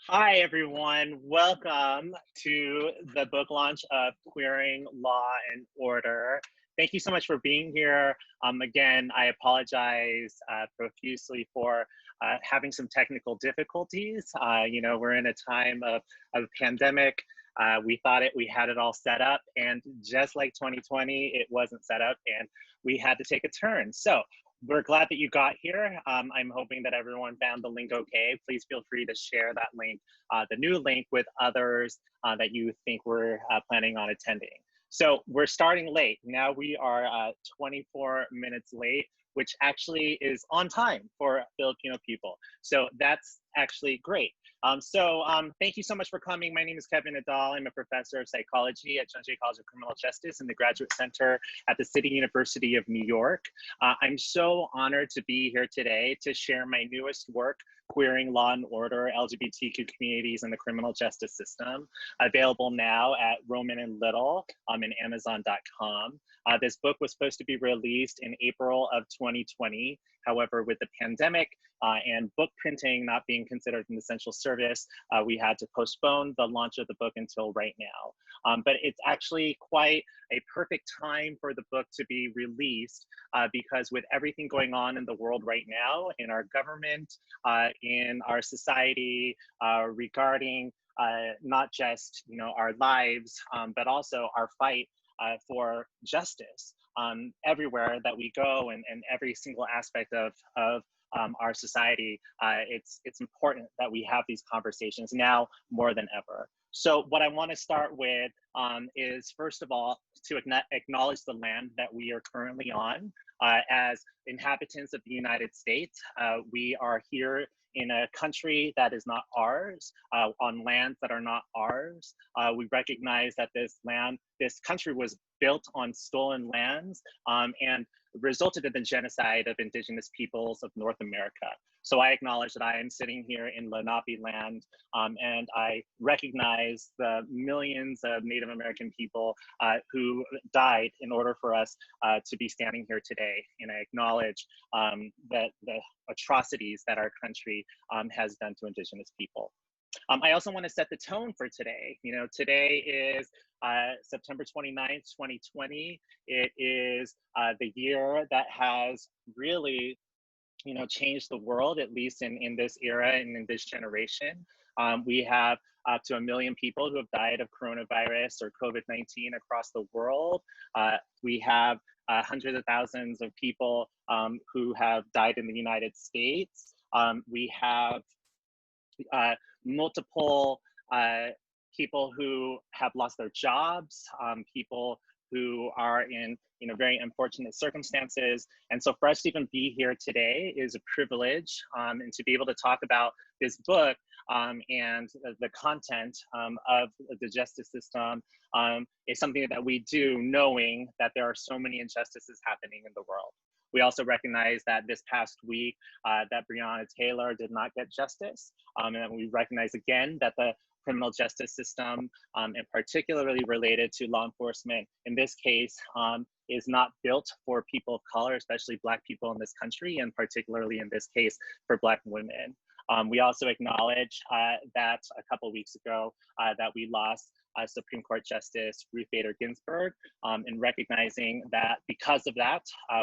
Hi, everyone. Welcome to the book launch of Queering Law and Order. Thank you so much for being here. Again, I apologize profusely for having some technical difficulties. We're in a time of a pandemic. We thought we had it all set up, and just like 2020, it wasn't set up, and we had to take a turn. So we're glad that you got here. I'm hoping that everyone found the link okay. Please feel free to share that link, the new link, with others that you think we're planning on attending. So we're starting late. Now we are 24 minutes late, which actually is on time for Filipino people. So that's actually great. Thank you so much for coming. My name is Kevin Nadal. I'm a professor of psychology at Gentili College of Criminal Justice in the Graduate Center at the City University of New York. I'm so honored to be here today to share my newest work, Queering Law and Order, LGBTQ Communities in the Criminal Justice System, available now at Rowman & Little and Amazon.com. This book was supposed to be released in April of 2020. However, with the pandemic and book printing not being considered an essential service, we had to postpone the launch of the book until right now. But it's actually quite a perfect time for the book to be released because with everything going on in the world right now, in our government, in our society, regarding not just our lives, but also our fight for justice everywhere that we go, and every single aspect of our society, it's important that we have these conversations now more than ever. So what I want to start with is, first of all, to acknowledge the land that we are currently on. As inhabitants of the United States, we are here in a country that is not ours, on lands that are not ours. We recognize that this country was built on stolen lands and resulted in the genocide of indigenous peoples of North America. So I acknowledge that I am sitting here in Lenape land, and I recognize the millions of Native American people who died in order for us to be standing here today. And I acknowledge that the atrocities that our country has done to indigenous people. I also want to set the tone for today. Today is September 29th, 2020. It is the year that has really changed the world, at least in this era and in this generation. We have up to 1 million people who have died of coronavirus or COVID-19 across the world. We have hundreds of thousands of people who have died in the United States. We have multiple people who have lost their jobs, people who are in very unfortunate circumstances. And so for us to even be here today is a privilege, and to be able to talk about this book and the content of the justice system is something that we do, knowing that there are so many injustices happening in the world. We also recognize that this past week that Breonna Taylor did not get justice, and we recognize again that the criminal justice system, and particularly related to law enforcement in this case, is not built for people of color, especially Black people in this country, and particularly in this case for Black women. We also acknowledge that a couple weeks ago that we lost Supreme Court Justice Ruth Bader Ginsburg, and recognizing that because of that,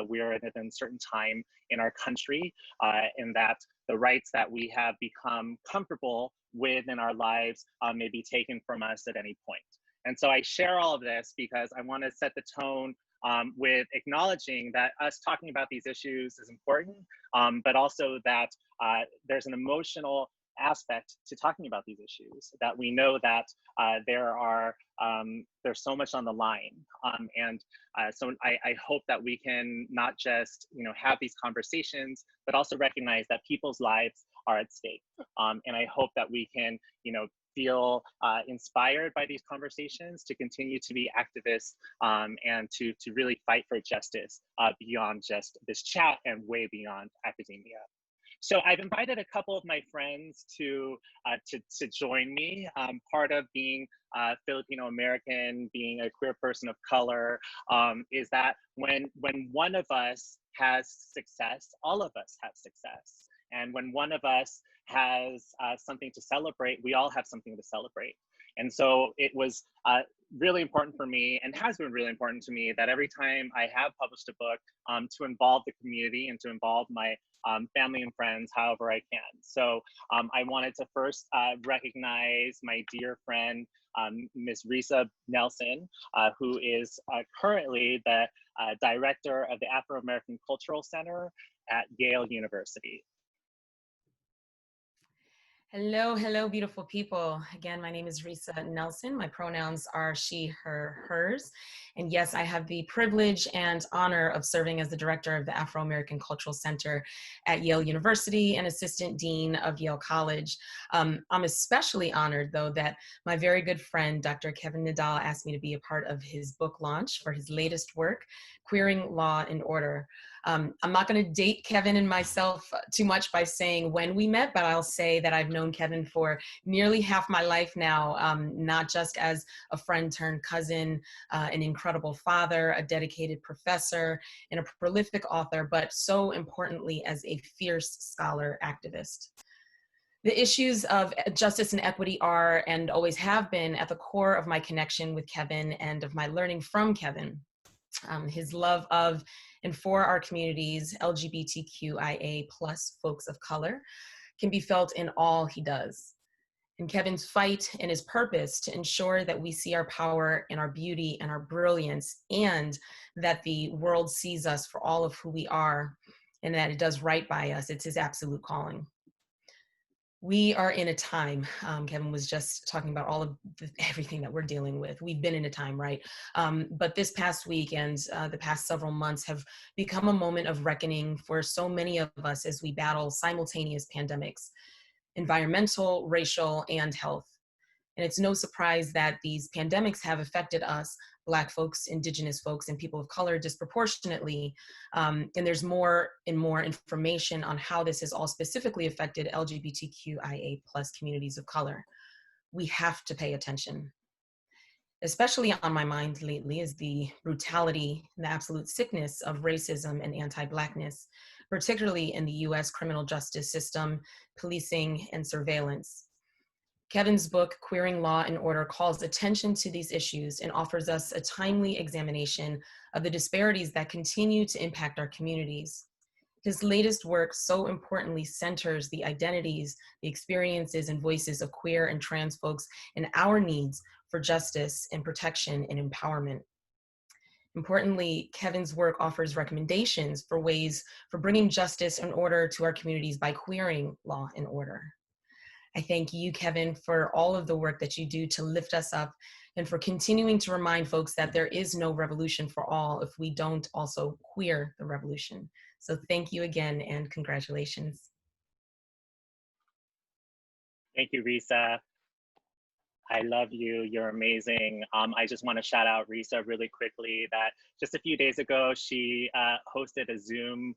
we're in an uncertain time in our country, and that the rights that we have become comfortable with in our lives may be taken from us at any point. And so I share all of this because I want to set the tone with acknowledging that us talking about these issues is important, but also that there's an emotional aspect to talking about these issues, that we know that there's so much on the line. So I hope that we can not just have these conversations, but also recognize that people's lives are at stake. And I hope that we can feel inspired by these conversations to continue to be activists and to really fight for justice beyond just this chat and way beyond academia. So I've invited a couple of my friends to join me. Part of being Filipino American, being a queer person of color, is that when one of us has success, all of us have success. And when one of us has something to celebrate, we all have something to celebrate. And so it was really important for me, and has been really important to me, that every time I have published a book, to involve the community and to involve my family and friends however I can. So I wanted to first recognize my dear friend, Ms. Risë Nelson, who is currently the director of the Afro-American Cultural Center at Yale University. Hello, hello, beautiful people. Again, my name is Risë Nelson. My pronouns are she, her, hers. And yes, I have the privilege and honor of serving as the director of the Afro-American Cultural Center at Yale University and assistant dean of Yale College. I'm especially honored, though, that my very good friend, Dr. Kevin Nadal, asked me to be a part of his book launch for his latest work, Queering Law and Order. I'm not going to date Kevin and myself too much by saying when we met, but I'll say that I've known Kevin for nearly half my life now, not just as a friend turned cousin, an incredible father, a dedicated professor, and a prolific author, but so importantly as a fierce scholar activist. The issues of justice and equity are, and always have been, at the core of my connection with Kevin and of my learning from Kevin. His love of and for our communities, LGBTQIA+ folks of color, can be felt in all he does. And Kevin's fight and his purpose to ensure that we see our power and our beauty and our brilliance, and that the world sees us for all of who we are, and that it does right by us, it's his absolute calling. We are in a time, Kevin was just talking about all of everything that we're dealing with. We've been in a time, right? But this past week and the past several months have become a moment of reckoning for so many of us as we battle simultaneous pandemics, environmental, racial, and health. And it's no surprise that these pandemics have affected us, Black folks, Indigenous folks, and people of color disproportionately. And there's more and more information on how this has all specifically affected LGBTQIA+ communities of color. We have to pay attention. Especially on my mind lately is the brutality and the absolute sickness of racism and anti-Blackness, particularly in the US criminal justice system, policing, and surveillance. Kevin's book, Queering Law and Order, calls attention to these issues and offers us a timely examination of the disparities that continue to impact our communities. His latest work so importantly centers the identities, the experiences, and voices of queer and trans folks and our needs for justice and protection and empowerment. Importantly, Kevin's work offers recommendations for ways for bringing justice and order to our communities by queering law and order. I thank you, Kevin, for all of the work that you do to lift us up and for continuing to remind folks that there is no revolution for all if we don't also queer the revolution. So thank you again and congratulations. Thank you, Risë. I love you, you're amazing. I just want to shout out Risë really quickly that just a few days ago, she hosted a Zoom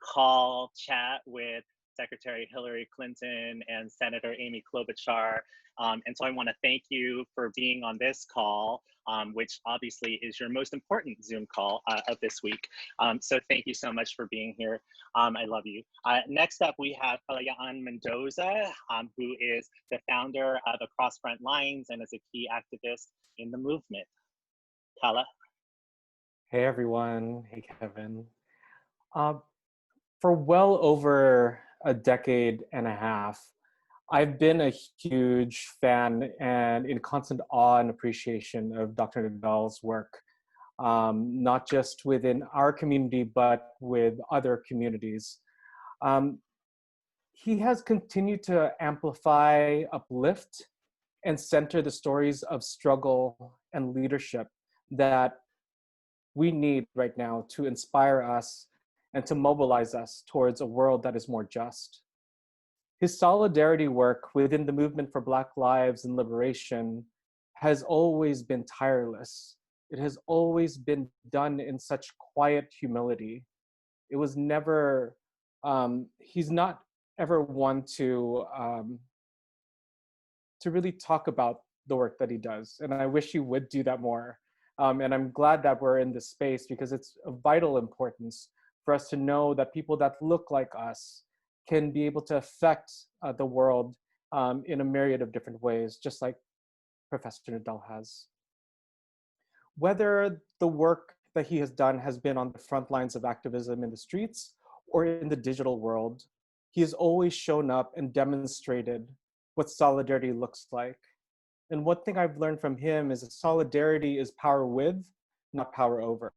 call chat with Secretary Hillary Clinton and Senator Amy Klobuchar. And so I want to thank you for being on this call, which obviously is your most important Zoom call of this week. So thank you so much for being here. I love you. Next up, we have Elian Mendoza, who is the founder of Across Front Lines and is a key activist in the movement. Kala. Hey, everyone. Hey, Kevin. For well over a decade and a half, I've been a huge fan and in constant awe and appreciation of Dr. Nadal's work, not just within our community, but with other communities. He has continued to amplify, uplift, and center the stories of struggle and leadership that we need right now to inspire us and to mobilize us towards a world that is more just. His solidarity work within the movement for Black lives and liberation has always been tireless. It has always been done in such quiet humility. It was never, he's not ever one to really talk about the work that he does. And I wish he would do that more. And I'm glad that we're in this space because it's of vital importance for us to know that people that look like us can be able to affect the world in a myriad of different ways, just like Professor Nadal has. Whether the work that he has done has been on the front lines of activism in the streets or in the digital world, he has always shown up and demonstrated what solidarity looks like. And one thing I've learned from him is that solidarity is power with, not power over.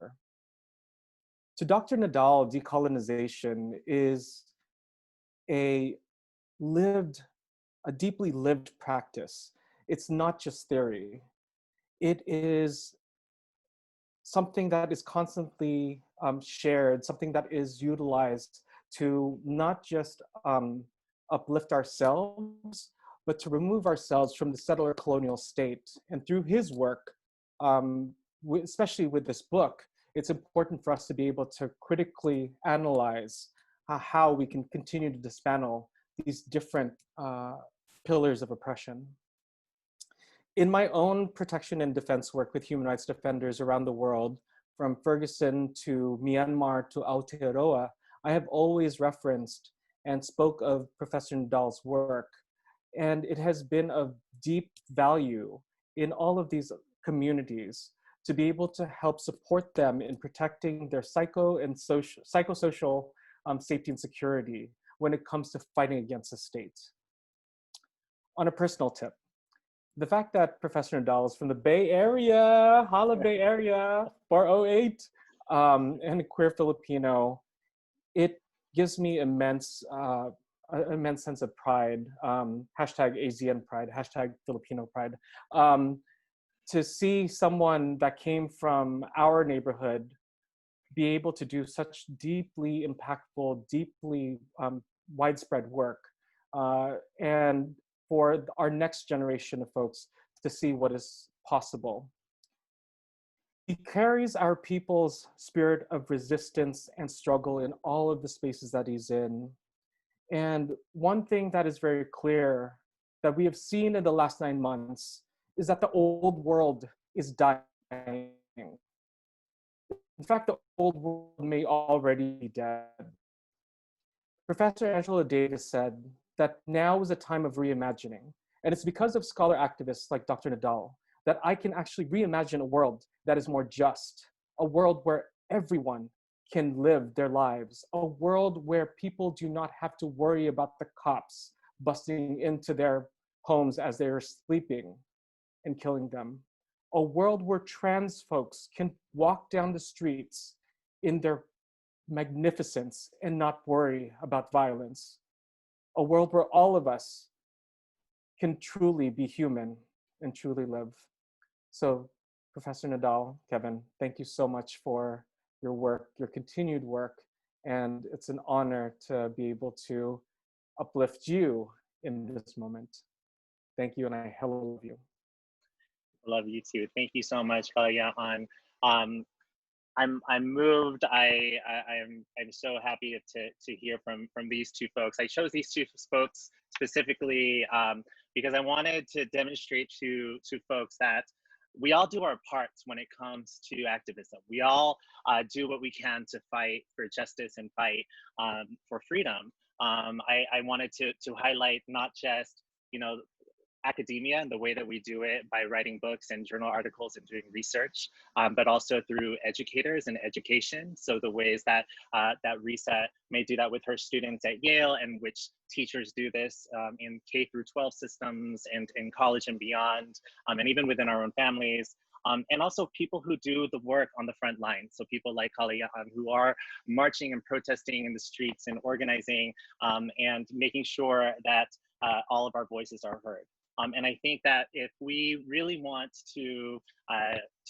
To Dr. Nadal, decolonization is a deeply lived practice. It's not just theory. It is something that is constantly shared, something that is utilized to not just uplift ourselves, but to remove ourselves from the settler colonial state. And through his work, especially with this book, it's important for us to be able to critically analyze how we can continue to dismantle these different pillars of oppression. In my own protection and defense work with human rights defenders around the world, from Ferguson to Myanmar to Aotearoa, I have always referenced and spoke of Professor Nadal's work. And it has been of deep value in all of these communities to be able to help support them in protecting their psychosocial safety and security when it comes to fighting against the state. On a personal tip, the fact that Professor Nadal is from the Bay Area, holla Bay Area, 408, and a queer Filipino, it gives me immense sense of pride, hashtag ASEAN pride, hashtag Filipino pride, to see someone that came from our neighborhood be able to do such deeply impactful, deeply widespread work, and for our next generation of folks to see what is possible. He carries our people's spirit of resistance and struggle in all of the spaces that he's in. And one thing that is very clear that we have seen in the last 9 months is that the old world is dying. In fact, the old world may already be dead. Professor Angela Davis said that now is a time of reimagining. And it's because of scholar activists like Dr. Nadal that I can actually reimagine a world that is more just, a world where everyone can live their lives, a world where people do not have to worry about the cops busting into their homes as they are sleeping and killing them, a world where trans folks can walk down the streets in their magnificence and not worry about violence, a world where all of us can truly be human and truly live. So Professor Nadal, Kevin, thank you so much for your work, your continued work, and it's an honor to be able to uplift you in this moment. Thank you, and I love you. Love you too. Thank you so much, Kalaya'an. I'm moved. I'm so happy to hear from these two folks. I chose these two folks specifically because I wanted to demonstrate to folks that we all do our parts when it comes to activism. We all do what we can to fight for justice and fight for freedom. I wanted to highlight not just, academia and the way that we do it by writing books and journal articles and doing research, but also through educators and education. So the ways that that Risë may do that with her students at Yale, and which teachers do this in K through 12 systems and in college and beyond, and even within our own families. And also people who do the work on the front line. So people like Kalaya'an who are marching and protesting in the streets and organizing and making sure that all of our voices are heard. And I think that if we really want to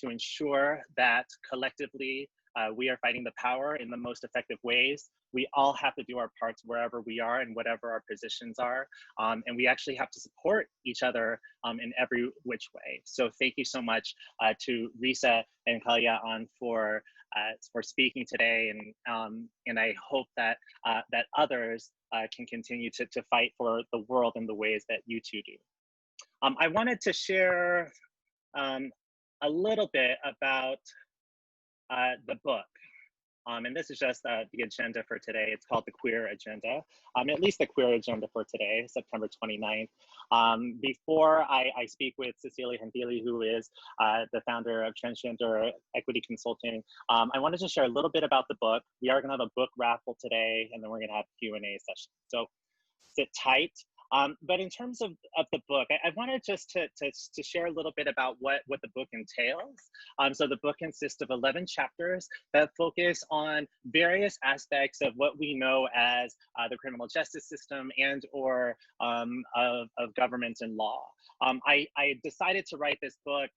ensure that collectively we are fighting the power in the most effective ways, we all have to do our parts wherever we are and whatever our positions are. And we actually have to support each other in every which way. So thank you so much to Risë and Kalaya'an for speaking today. And I hope that that others can continue to fight for the world in the ways that you two do. I wanted to share a little bit about the book. And this is just the agenda for today. It's called the Queer Agenda, at least the Queer Agenda for today, September 29th. Before I speak with Cecilia, who is the founder of Transgender Equity Consulting, I wanted to share a little bit about the book. We are gonna have a book raffle today, and then we're gonna have a Q&A session. So sit tight. But in terms of the book, I wanted just to share a little bit about what the book entails. So the book consists of 11 chapters that focus on various aspects of what we know as the criminal justice system and or of government and law. I decided to write this book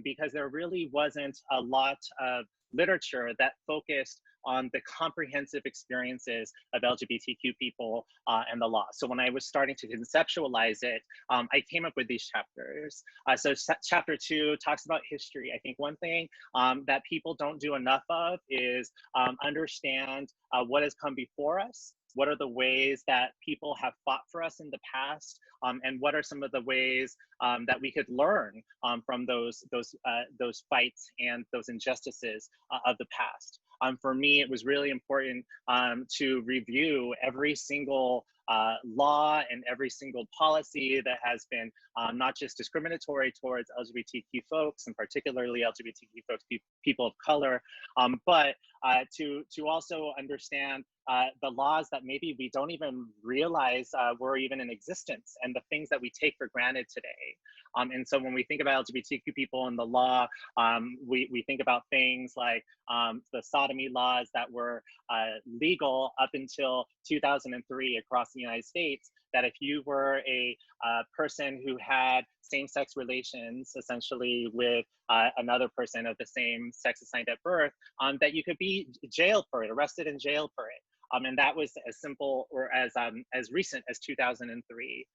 because there really wasn't a lot of literature that focused on the comprehensive experiences of LGBTQ people and the law. So when I was starting to conceptualize it, I came up with these chapters. So chapter 2 talks about history. I think one thing that people don't do enough of is understand what has come before us. What are the ways that people have fought for us in the past, and what are some of the ways that we could learn from those fights and those injustices of the past? For me, it was really important to review every single law and every single policy that has been not just discriminatory towards LGBTQ folks, and particularly LGBTQ folks, people of color, but to also understand the laws that maybe we don't even realize were even in existence, and the things that we take for granted today. And so when we think about LGBTQ people and the law, we think about things like the Sodomy Laws that were legal up until 2003 across the United States, that if you were a person who had same-sex relations, essentially with another person of the same sex assigned at birth, that you could be jailed for it, arrested and jailed for it. And that was as simple or as recent as 2003.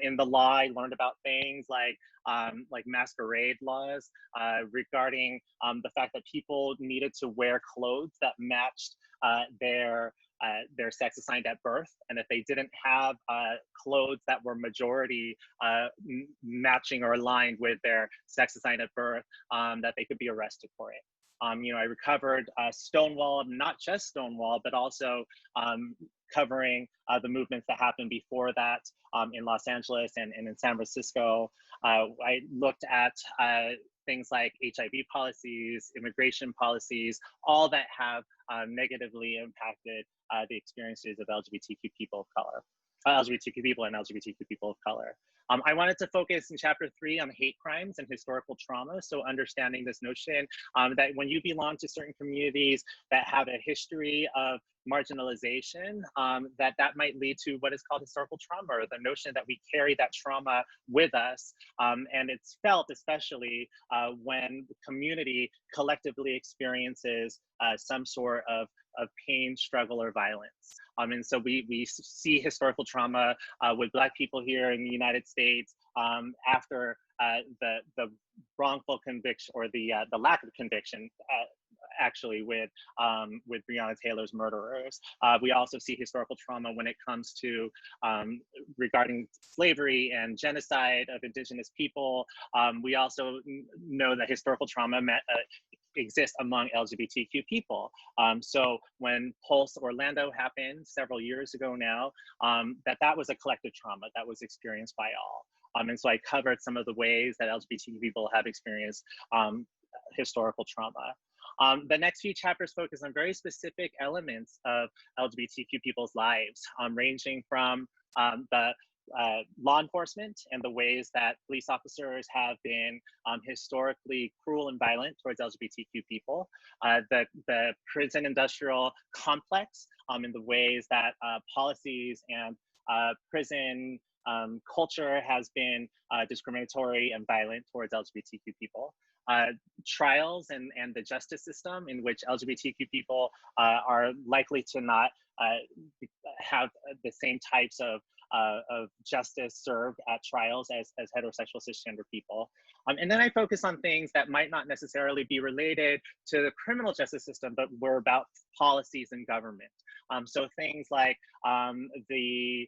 In the law, I learned about things like masquerade laws regarding the fact that people needed to wear clothes that matched their sex assigned at birth, and if they didn't have clothes that were majority matching or aligned with their sex assigned at birth, that they could be arrested for it. You know, I recovered Stonewall, not just Stonewall, but also covering the movements that happened before that in Los Angeles and in San Francisco. I looked at things like HIV policies, immigration policies, all that have negatively impacted the experiences of LGBTQ people of color, LGBTQ people and LGBTQ people of color. I wanted to focus in chapter 3 on hate crimes and historical trauma. So understanding this notion that when you belong to certain communities that have a history of marginalization, that might lead to what is called historical trauma, or the notion that we carry that trauma with us. And it's felt especially when the community collectively experiences some sort of pain, struggle, or violence. And so we see historical trauma with Black people here in the United States after the wrongful conviction, or the lack of conviction, actually, with Breonna Taylor's murderers. We also see historical trauma when it comes to regarding slavery and genocide of Indigenous people. We also know that historical trauma exist among LGBTQ people. So when Pulse Orlando happened several years ago now, that was a collective trauma that was experienced by all. And so I covered some of the ways that LGBTQ people have experienced historical trauma. The next few chapters focus on very specific elements of LGBTQ people's lives, ranging from the law enforcement and the ways that police officers have been historically cruel and violent towards LGBTQ people, the prison industrial complex, in the ways that policies and prison culture has been discriminatory and violent towards LGBTQ people. Trials and the justice system in which LGBTQ people are likely to not have the same types of justice served at trials as heterosexual cisgender people. And then I focus on things that might not necessarily be related to the criminal justice system, but were about policies and government. So things like the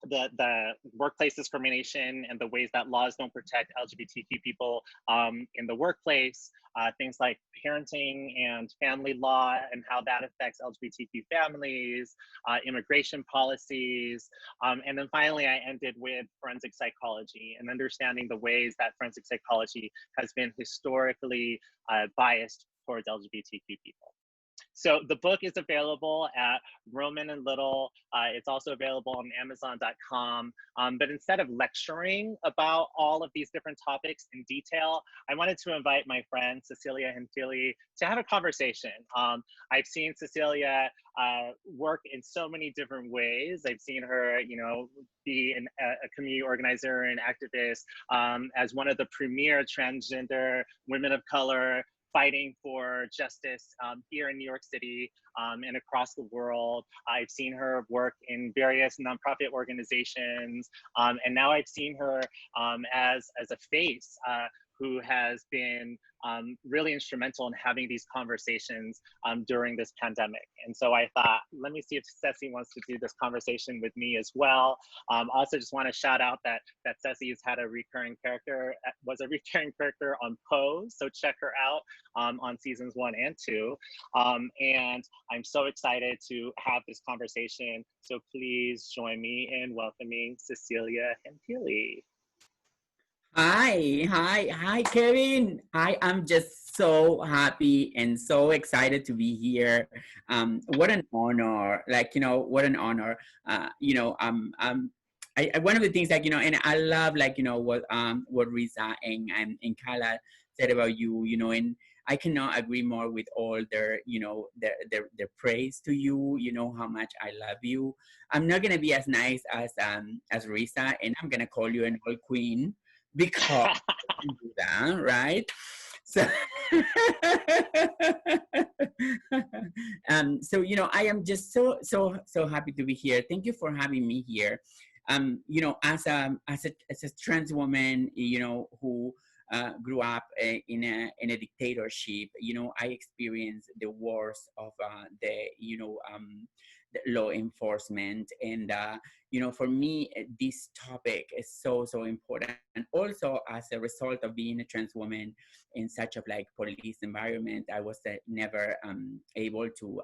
the workplace discrimination and the ways that laws don't protect LGBTQ people in the workplace, things like parenting and family law and how that affects LGBTQ families, immigration policies, and then finally I ended with forensic psychology and understanding the ways that forensic psychology has been historically biased towards LGBTQ people. So the book is available at Rowman and Little. It's also available on Amazon.com. But instead of lecturing about all of these different topics in detail, I wanted to invite my friend Cecilia Gentili to have a conversation. I've seen Cecilia work in so many different ways. I've seen her, be a community organizer and activist as one of the premier transgender women of color fighting for justice here in New York City and across the world. I've seen her work in various nonprofit organizations, and now I've seen her as a face who has been really instrumental in having these conversations during this pandemic. And so I thought, let me see if Ceci wants to do this conversation with me as well. Also just want to shout out that Ceci has had a recurring character, was a recurring character on Pose, so check her out on seasons 1 and 2. And I'm so excited to have this conversation. So please join me in welcoming Cecilia Gentili. Hi, Kevin. I am just so happy and so excited to be here. What an honor! What an honor. One of the things and I love what Risë and Kala said about you, and I cannot agree more with all their praise to you. You know how much I love you. I'm not gonna be as nice as Risë, and I'm gonna call you an old queen. Because you do that, right? So, I am just so happy to be here. Thank you for having me here. As a trans woman, who grew up in a dictatorship, I experienced the worst of the law enforcement, and for me this topic is so important. And also, as a result of being a trans woman in such a police environment, I was never able to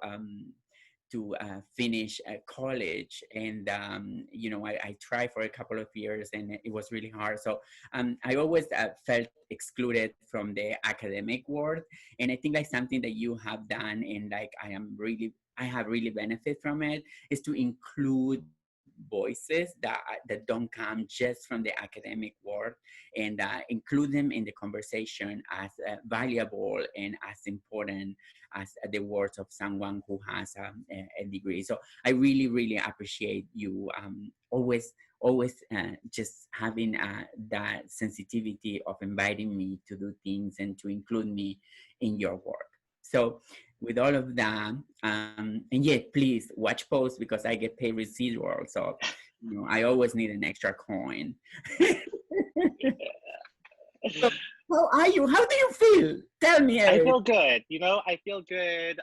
finish college, and I tried for a couple of years, and it was really hard. So I always felt excluded from the academic world, and I think something that you have done, and I have really benefit from it, is to include voices that don't come just from the academic world, and include them in the conversation as valuable and as important as the words of someone who has a degree. So I really appreciate you always just having that sensitivity of inviting me to do things and to include me in your work. So with all of that, and yet please watch Pose, because I get paid residual. So, I always need an extra coin. So, how are you? How do you feel? Tell me. I feel good. I feel good.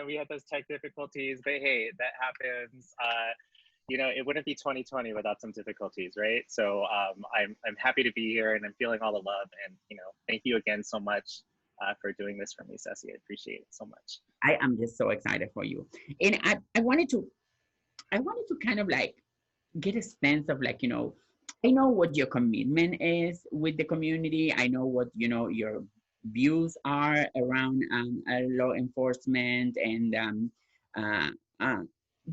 We had those tech difficulties, but hey, that happens. It wouldn't be 2020 without some difficulties, right? So I'm happy to be here, and I'm feeling all the love. And thank you again so much for doing this for me, Ceci. I appreciate it so much. I am just so excited for you, and I wanted to kind of get a sense of I know what your commitment is with the community. I know what your views are around law enforcement, and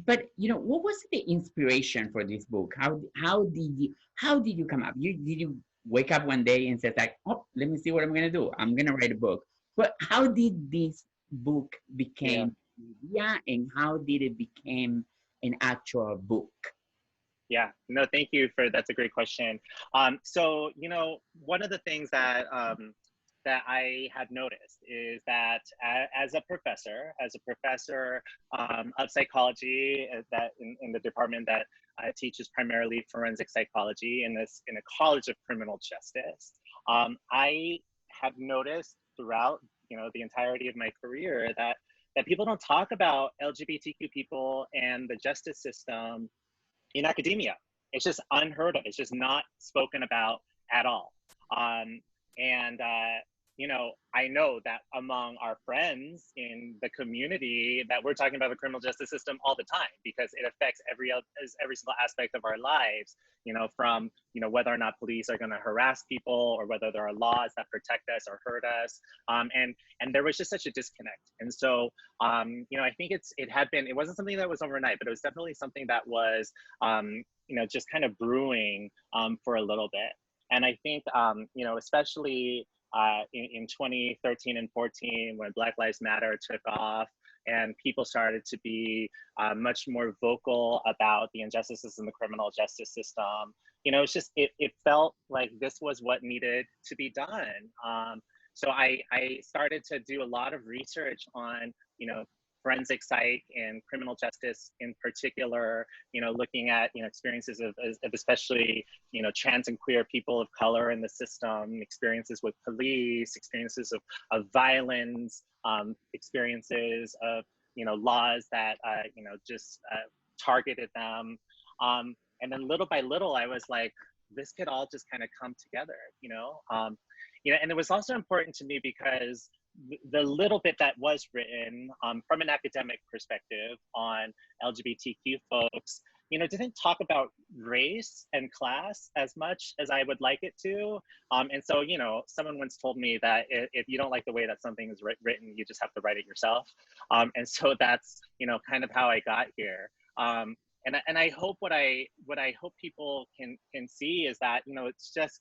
but what was the inspiration for this book? How did you come up? Did you wake up one day and say oh, let me see what I'm gonna do. I'm gonna write a book. But how did this book became media, and how did it become an actual book? Yeah, no, thank you that's a great question. So, one of the things that I had noticed is that as a professor of psychology, that in the department that teaches primarily forensic psychology in a college of criminal justice, I have noticed throughout the entirety of my career that people don't talk about LGBTQ people and the justice system in academia. it's just unheard of. It's just not spoken about at all. And you know, I know that among our friends in the community that we're talking about the criminal justice system all the time, because it affects every single aspect of our lives, you know, from, you know, whether or not police are going to harass people or whether there are laws that protect us or hurt us. And there was just such a disconnect. And so, you know, I think it wasn't something that was overnight, but it was definitely something that was, you know, just kind of brewing for a little bit. And I think, you know, especially in 2013 and 14, when Black Lives Matter took off and people started to be much more vocal about the injustices in the criminal justice system, you know, it's just, it felt like this was what needed to be done. So I started to do a lot of research on, you know, forensic psych and criminal justice in particular, you know, looking at, you know, experiences of especially, you know, trans and queer people of color in the system, experiences with police, experiences of violence, experiences of, you know, laws that, you know, just targeted them. And then little by little, I was like, this could all just kind of come together, you know? You know, and it was also important to me because the little bit that was written from an academic perspective on LGBTQ folks, you know, didn't talk about race and class as much as I would like it to. And so, you know, someone once told me that if you don't like the way that something is written, you just have to write it yourself. And so that's, you know, kind of how I got here. And I hope what I hope people can see is that, you know, it's just,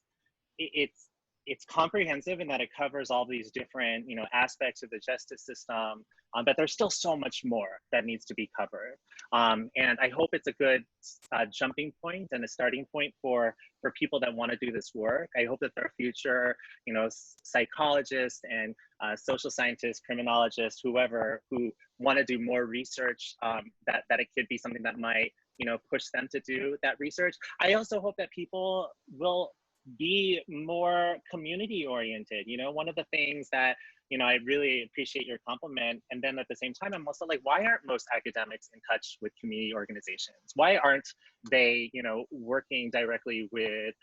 it's comprehensive in that it covers all these different, you know, aspects of the justice system, but there's still so much more that needs to be covered. And I hope it's a good jumping point and a starting point for people that want to do this work. I hope that there are future, you know, psychologists and social scientists, criminologists, whoever, who want to do more research, that it could be something that might, you know, push them to do that research. I also hope that people will be more community oriented. You know, one of the things that, you know, I really appreciate your compliment. And then at the same time, I'm also like, why aren't most academics in touch with community organizations? Why aren't they, you know, working directly with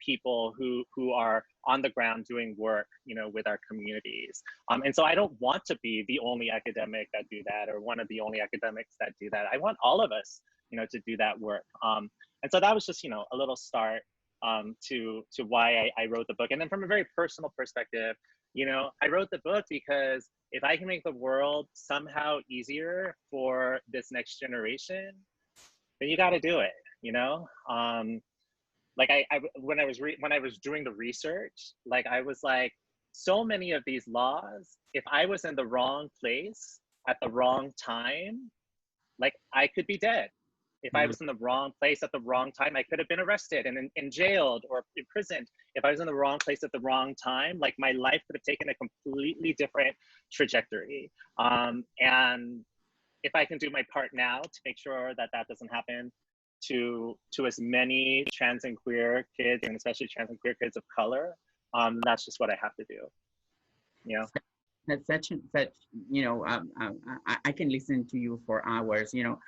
people who are on the ground doing work, you know, with our communities? And so I don't want to be the only academic that do that, or one of the only academics that do that. I want all of us, you know, to do that work. And so that was just, you know, a little start to why I wrote the book. And then from a very personal perspective, you know, I wrote the book because if I can make the world somehow easier for this next generation, then you got to do it, you know? Like when I was doing the research, like I was like, so many of these laws, if I was in the wrong place at the wrong time, like I could be dead. If I was in the wrong place at the wrong time, I could have been arrested and jailed or imprisoned. If I was in the wrong place at the wrong time, like my life could have taken a completely different trajectory. And if I can do my part now to make sure that that doesn't happen to as many trans and queer kids, and especially trans and queer kids of color, that's just what I have to do. You know? That's such, you know, I can listen to you for hours, you know,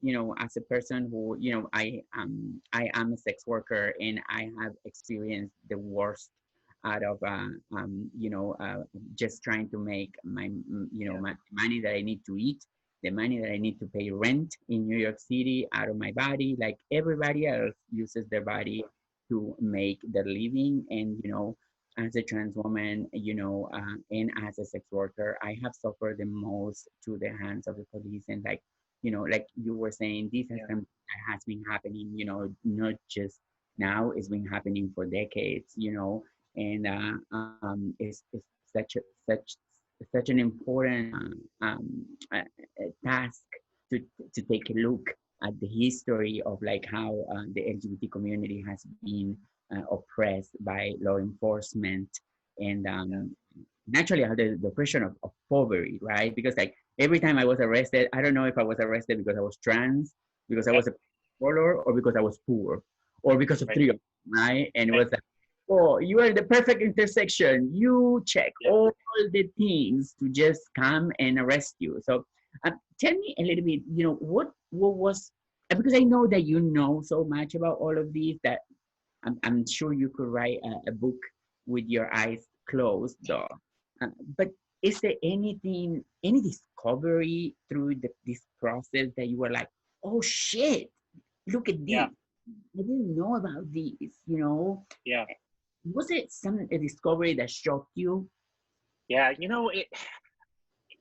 you know, as a person who, you know, I am a sex worker and I have experienced the worst out of, you know, just trying to make my, you know, my money that I need to eat, the money that I need to pay rent in New York City out of my body, like everybody else uses their body to make their living. And, you know, as a trans woman, you know, and as a sex worker, I have suffered the most to the hands of the police. And like, you know, like you were saying, this has been happening, you know, not just now, it's been happening for decades, you know, and it's such an important task to take a look at the history of like how the LGBT community has been oppressed by law enforcement, and naturally the oppression of poverty, right? Because like every time I was arrested, I don't know if I was arrested because I was trans, because I was a color, or because I was poor, or because of three of them, right? And it was like, oh, you are the perfect intersection. You check all the things to just come and arrest you. So tell me a little bit, you know, what was because I know that you know so much about all of these that I'm sure you could write a book with your eyes closed, though. But is there anything, any discovery through this process that you were like, oh shit, look at this. Yeah. I didn't know about this, you know? Yeah. Was it a discovery that shocked you? Yeah, you know,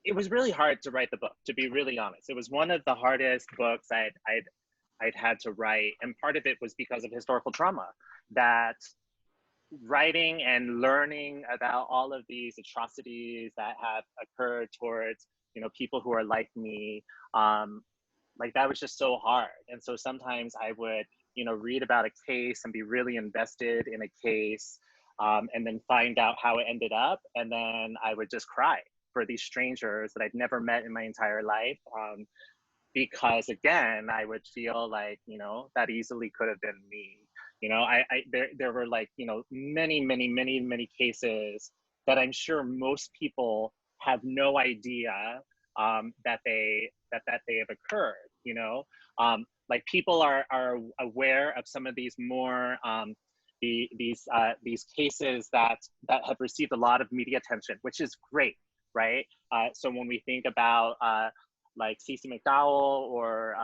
it was really hard to write the book, to be really honest. It was one of the hardest books I'd had to write, and part of it was because of historical trauma. That writing and learning about all of these atrocities that have occurred towards, you know, people who are like me, like that was just so hard. And so sometimes I would, you know, read about a case and be really invested in a case, and then find out how it ended up, and then I would just cry for these strangers that I'd never met in my entire life. Because again, I would feel like, you know, that easily could have been me. You know, there were like, you know, many cases that I'm sure most people have no idea that they have occurred. You know, like people are aware of some of these more these cases that have received a lot of media attention, which is great, right? So when we think about like Cece McDowell or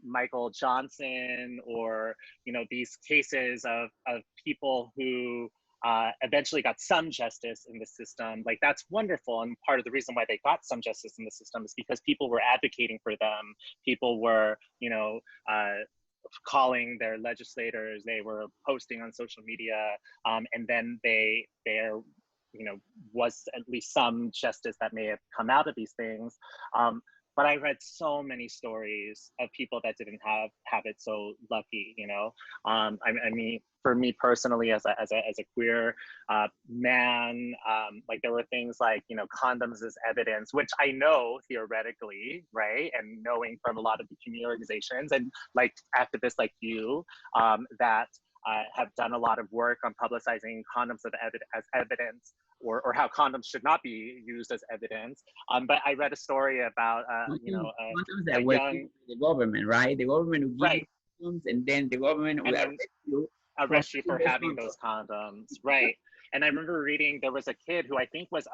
Michael Johnson, or, you know, these cases of people who eventually got some justice in the system, like that's wonderful. And part of the reason why they got some justice in the system is because people were advocating for them. People were, you know, calling their legislators, they were posting on social media, and then there, you know, was at least some justice that may have come out of these things. But I read so many stories of people that didn't have it so lucky, you know. I mean, for me personally, as a queer man, like there were things like, you know, condoms as evidence, which I know theoretically, right, and knowing from a lot of the community organizations and like activists like you, that have done a lot of work on publicizing condoms as evidence, or how condoms should not be used as evidence. But I read a story about, you know, that were the government, right? The government will give right, you condoms, and then the government will arrest you for having those condoms, right? And I remember reading there was a kid who I think was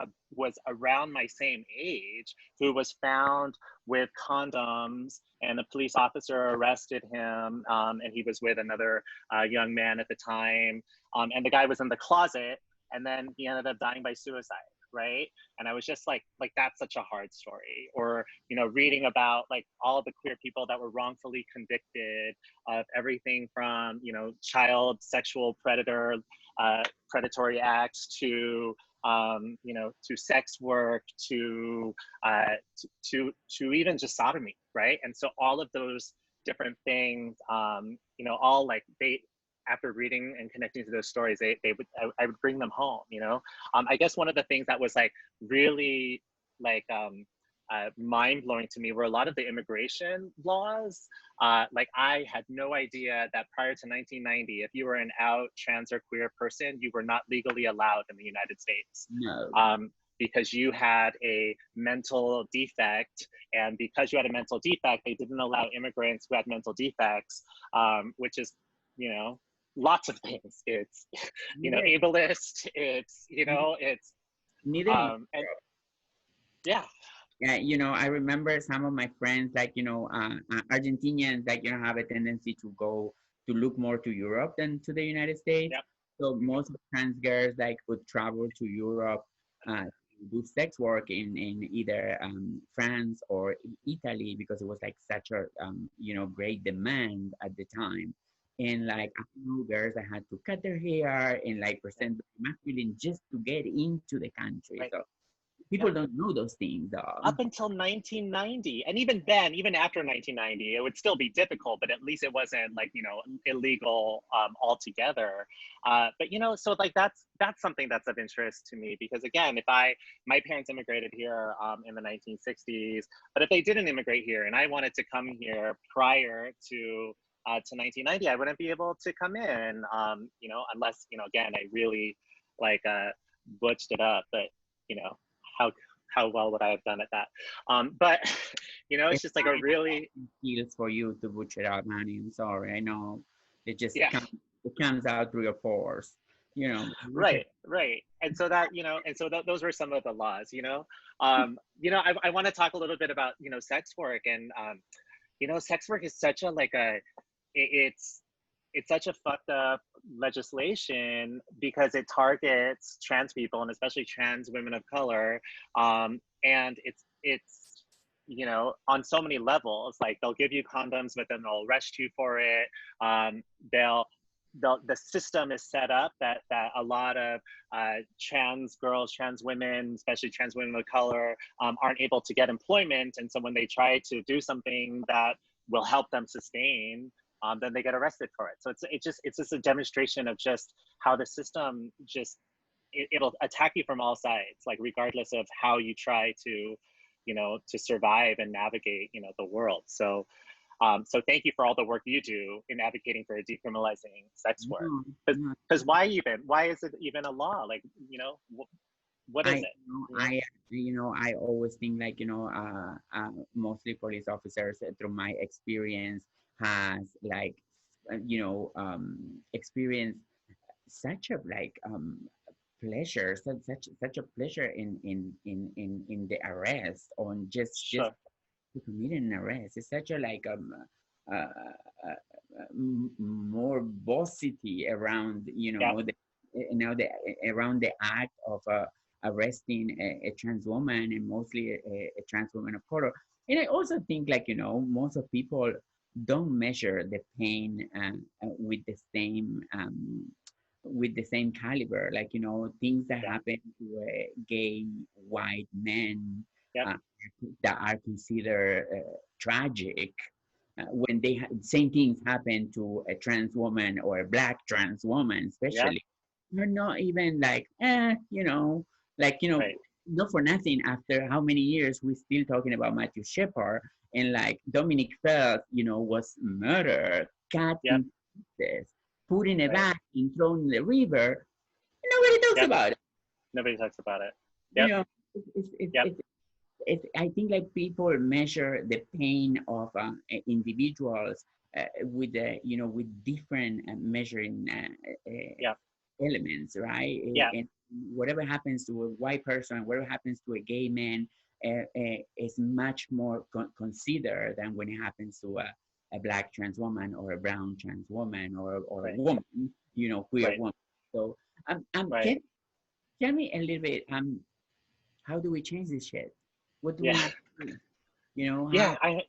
around my same age who was found with condoms, and a police officer arrested him, and he was with another young man at the time, and the guy was in the closet, and then he ended up dying by suicide, right? And I was just like that's such a hard story. Or, you know, reading about like all the queer people that were wrongfully convicted of everything from, you know, child sexual predatory acts to, you know, to sex work, to even just sodomy, right? And so all of those different things, you know, all like after reading and connecting to those stories, I would bring them home, you know? I guess one of the things that was like really like mind-blowing to me were a lot of the immigration laws. Like I had no idea that prior to 1990, if you were an out trans or queer person, you were not legally allowed in the United States. No. Because you had a mental defect, and because you had a mental defect, they didn't allow immigrants who had mental defects, which is, you know, lots of things. It's, you know, ableist, it's, you know, it's, and yeah. Yeah, you know, I remember some of my friends, like, you know, Argentinians, like, you know, have a tendency to look more to Europe than to the United States. Yep. So most of trans girls like would travel to Europe, to do sex work in either France or Italy, because it was like such a you know, great demand at the time. And like I know girls that had to cut their hair and like present masculine just to get into the country. Right. So people don't know those things. Up until 1990, and even then, even after 1990, it would still be difficult, but at least it wasn't like, you know, illegal altogether. But you know, so like that's something that's of interest to me, because again, my parents immigrated here in the 1960s, but if they didn't immigrate here and I wanted to come here prior to 1990, I wouldn't be able to come in, you know, unless, you know, again, I really like butched it up, but you know, how well would I have done at that? But You know, it's It's just like a really, feels for you to butcher out, honey. I'm sorry. I know it just yeah. it comes out through your pores. You know. Right, right. And so that, and so those were some of the laws, I want to talk a little bit about, sex work and, sex work is such a, it's such a fucked up legislation because it targets trans people and especially trans women of color. And it's, on so many levels, like they'll give you condoms, but then they'll arrest you for it. The system is set up that a lot of trans girls, trans women, especially trans women of color, aren't able to get employment. And so when they try to do something that will help them sustain, then they get arrested for it. So it's just a demonstration of just how the system it'll attack you from all sides, like regardless of how you try to, to survive and navigate, the world. So thank you for all the work you do in advocating for decriminalizing sex work. Because why is it even a law? Like, what is it? I always think like, mostly police officers through my experience has like, experienced such a pleasure, such a pleasure in the arrest on just Sure. to commit an arrest. It's such a morbosity around around the act of arresting a trans woman, and mostly a trans woman of color. And I also think most of people don't measure the pain with the same caliber, things that happen to gay white men that are considered tragic, when same things happen to a trans woman or a black trans woman, especially. They're not even Right. not for nothing, after how many years we're still talking about Matthew Shepard, and Dominic Felt, was murdered, cut in pieces, put in a bag and thrown in the river. Nobody talks about it. Nobody talks about it. I think people measure the pain of individuals with with different measuring elements, right? And whatever happens to a white person, whatever happens to a gay man, is much more considered than when it happens to a black trans woman or a brown trans woman or a woman, queer woman. So tell me a little bit, how do we change this shit? What do we have to do? What do I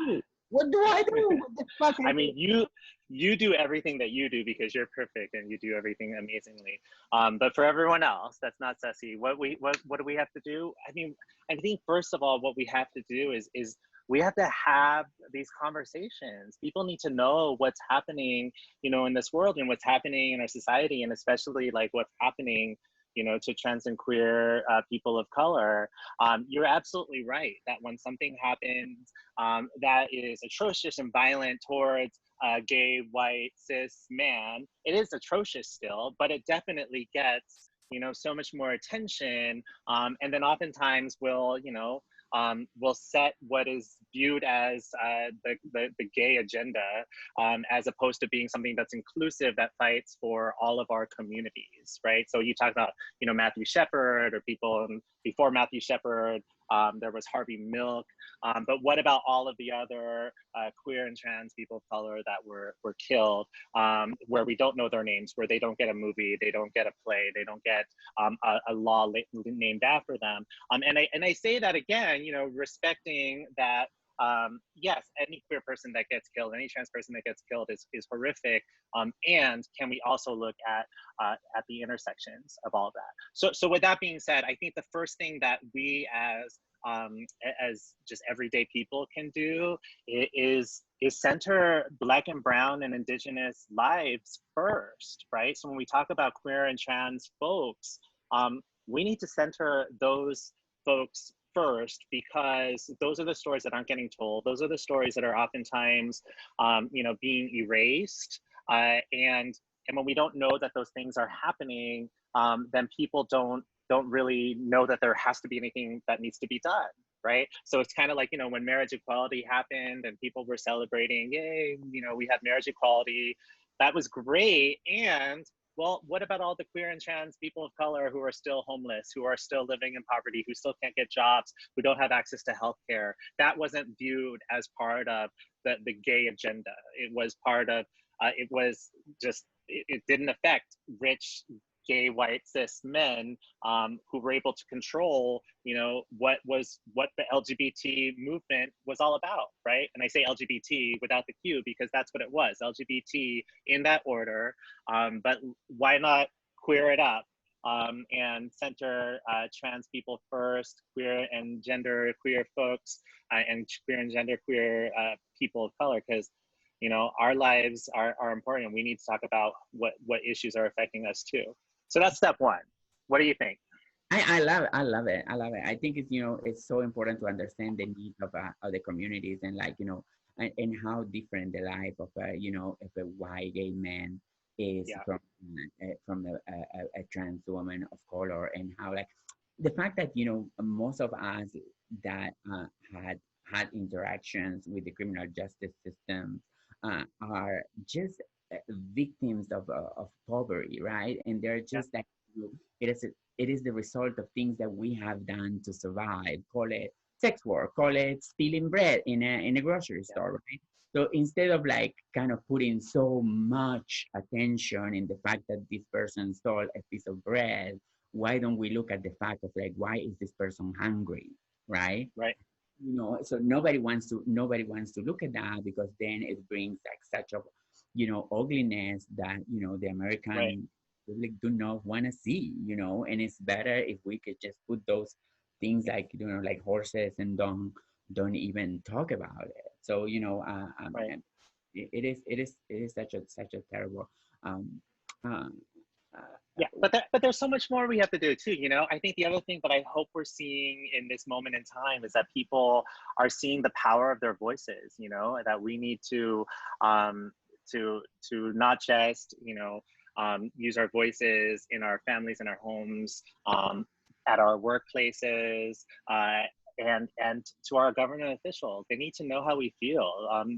do? What do I do? What the fuck? I mean, you do everything that you do because you're perfect and you do everything amazingly. But for everyone else that's not Ceci, what do we have to do? I mean, I think first of all, what we have to do is we have to have these conversations. People need to know what's happening, in this world and what's happening in our society, and especially what's happening, to trans and queer people of color. You're absolutely right that when something happens that is atrocious and violent towards a gay, white, cis man, it is atrocious still, but it definitely gets, so much more attention. And then oftentimes we'll set what is viewed as the gay agenda, as opposed to being something that's inclusive, that fights for all of our communities, right? So you talk about, Matthew Shepard, or people before Matthew Shepard, there was Harvey Milk, but what about all of the other queer and trans people of color that were killed, where we don't know their names, where they don't get a movie, they don't get a play, they don't get a law named after them. And I say that again, respecting that, yes, any queer person that gets killed, any trans person that gets killed is horrific. And can we also look at the intersections of all of that? So with that being said, I think the first thing that we as just everyday people can do is center Black and Brown and Indigenous lives first, right? So when we talk about queer and trans folks, we need to center those folks first, because those are the stories that aren't getting told. Those are the stories that are oftentimes, being erased. And when we don't know that those things are happening, then people don't really know that there has to be anything that needs to be done, right? So it's kind of like, you know, when marriage equality happened and people were celebrating, yay, you know, we have marriage equality. That was great. And well, what about all the queer and trans people of color who are still homeless, who are still living in poverty, who still can't get jobs, who don't have access to healthcare? That wasn't viewed as part of the gay agenda. It was part of, it was just, it didn't affect rich, gay, white, cis men who were able to control, you know, what the LGBT movement was all about, right? And I say LGBT without the Q because that's what it was, LGBT in that order. But why not queer it up and center trans people first, queer and gender queer folks, and queer and gender queer people of color, because you know our lives are important. We need to talk about what issues are affecting us too. So that's step one. What do you think? I love it. I love it. I love it. I think it's, you know, it's so important to understand the needs of the communities, and like, you know, and how different the life of you know, of a white gay man is from a trans woman of color, and how like the fact that, you know, most of us that had interactions with the criminal justice system are just victims of poverty, right? And they're just like, it is the result of things that we have done to survive. Call it sex work, call it stealing bread in a grocery store, right? So instead of like kind of putting so much attention in the fact that this person stole a piece of bread, why don't we look at the fact of like, why is this person hungry, right? Right. You know, so nobody wants to look at that, because then it brings like such a, you know, ugliness that, you know, the American public do not want to see, you know. And it's better if we could just put those things like, you know, like horses, and don't even talk about it. So, you know, it is such a terrible but there's so much more we have to do too, you know. I think the other thing that I hope we're seeing in this moment in time is that people are seeing the power of their voices, you know, that we need to not just, you know, use our voices in our families, in our homes, at our workplaces, and to our government officials. They need to know how we feel.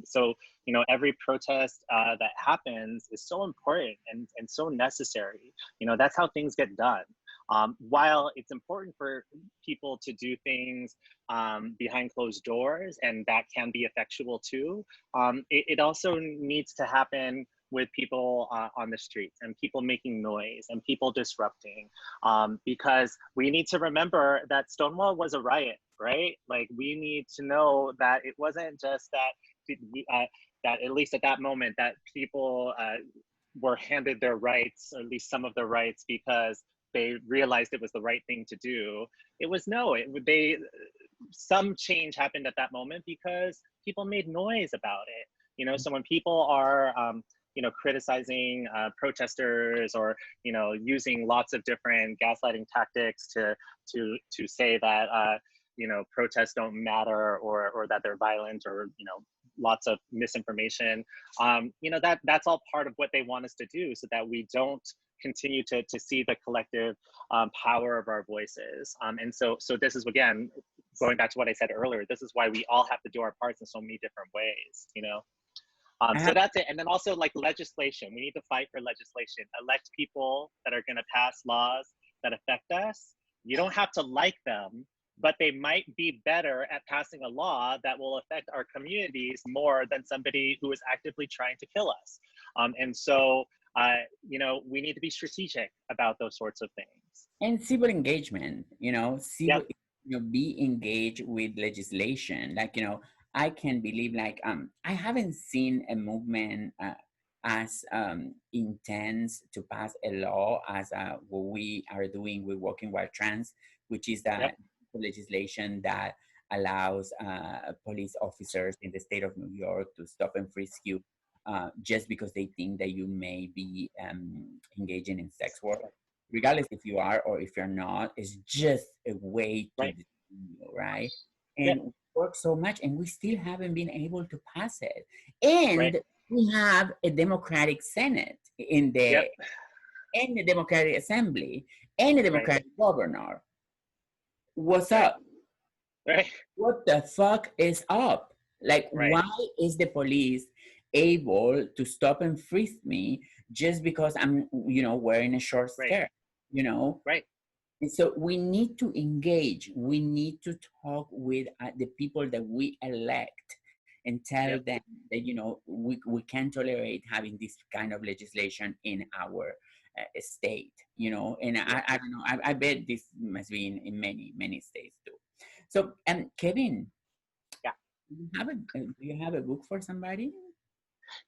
So, you know, every protest that happens is so important and so necessary. You know, that's how things get done. While it's important for people to do things behind closed doors, and that can be effectual too, it also needs to happen with people on the streets, and people making noise, and people disrupting, because we need to remember that Stonewall was a riot, right? Like, we need to know that it wasn't just that, that at least at that moment, that people were handed their rights, or at least some of their rights, because they realized it was the right thing to do. It was some change happened at that moment because people made noise about it. You know, so when people are, you know, criticizing protesters, or, you know, using lots of different gaslighting tactics to say that, you know, protests don't matter, or that they're violent, or, you know, lots of misinformation, you know, that's all part of what they want us to do, so that we don't continue to see the collective power of our voices. And so this is, again, going back to what I said earlier, this is why we all have to do our parts in so many different ways, you know? So that's it. And then also, like, legislation. We need to fight for legislation. Elect people that are going to pass laws that affect us. You don't have to like them, but they might be better at passing a law that will affect our communities more than somebody who is actively trying to kill us. And so, you know, we need to be strategic about those sorts of things. And civil engagement, you know, you know, be engaged with legislation. Like, you know, I can believe, like, I haven't seen a movement as intense to pass a law as what we are doing with Walking While Trans, which is that legislation that allows police officers in the state of New York to stop and frisk you just because they think that you may be engaging in sex work, regardless if you are or if you're not. It's just a way to detain you, right? And we work so much, and we still haven't been able to pass it. And we have a Democratic Senate in the and the Democratic Assembly and the Democratic governor. What's up? Right. What the fuck is up? Like, Right. why is the police able to stop and freeze me just because I'm, wearing a short Right. skirt, you know? Right. And so we need to engage. We need to talk with the people that we elect and tell Yep. them that, we can't tolerate having this kind of legislation in our state, and I don't know, I bet this must be in many, many states too. So, Kevin, Yeah. do you have a book for somebody?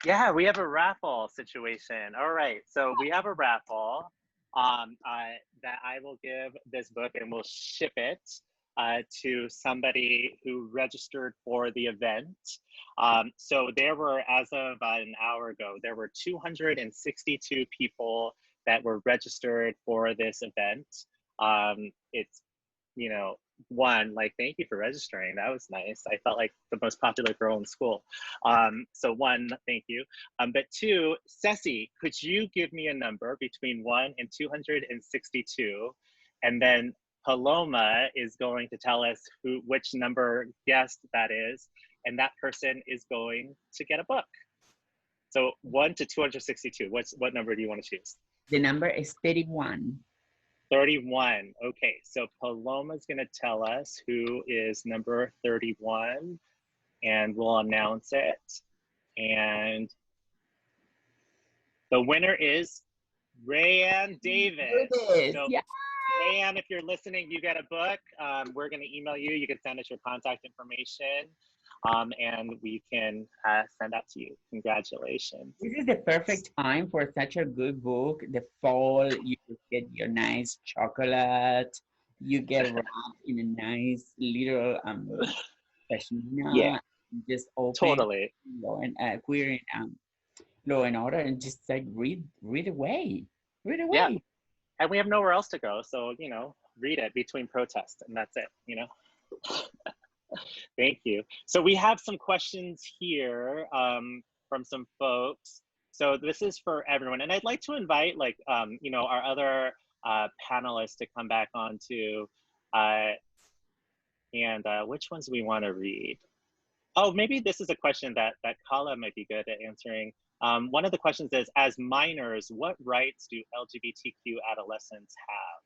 Yeah, we have a raffle situation. All right, so we have a raffle that I will give this book, and we'll ship it to somebody who registered for the event. So there were, as of about an hour ago, there were 262 people that were registered for this event. It's, one, like, thank you for registering. That was nice. I felt like the most popular girl in school. So one, thank you. But two, Ceci, could you give me a number between 1 and 262? And then Paloma is going to tell us which number guest that is, and that person is going to get a book. So 1 to 262. What number do you want to choose? The number is 31. 31. Okay, so Paloma's going to tell us who is number 31, and we'll announce it. And the winner is Rayanne Davis. So, Yeah. Rayanne, if you're listening, you get a book. We're going to email you. You can send us your contact information, and we can send that to you. Congratulations. This is the perfect time for such a good book. The fall, you get your nice chocolate. You get wrapped in a nice little pashmina. Yeah, Just open totally. Queer and Law and Order, and just like read away. Yeah, and we have nowhere else to go, so read it between protests, and that's it. Thank you. So we have some questions here from some folks. So this is for everyone, and I'd like to invite our other panelists to come back on too. And which ones do we want to read? Oh, maybe this is a question that Kala might be good at answering. One of the questions is, as minors, what rights do LGBTQ adolescents have?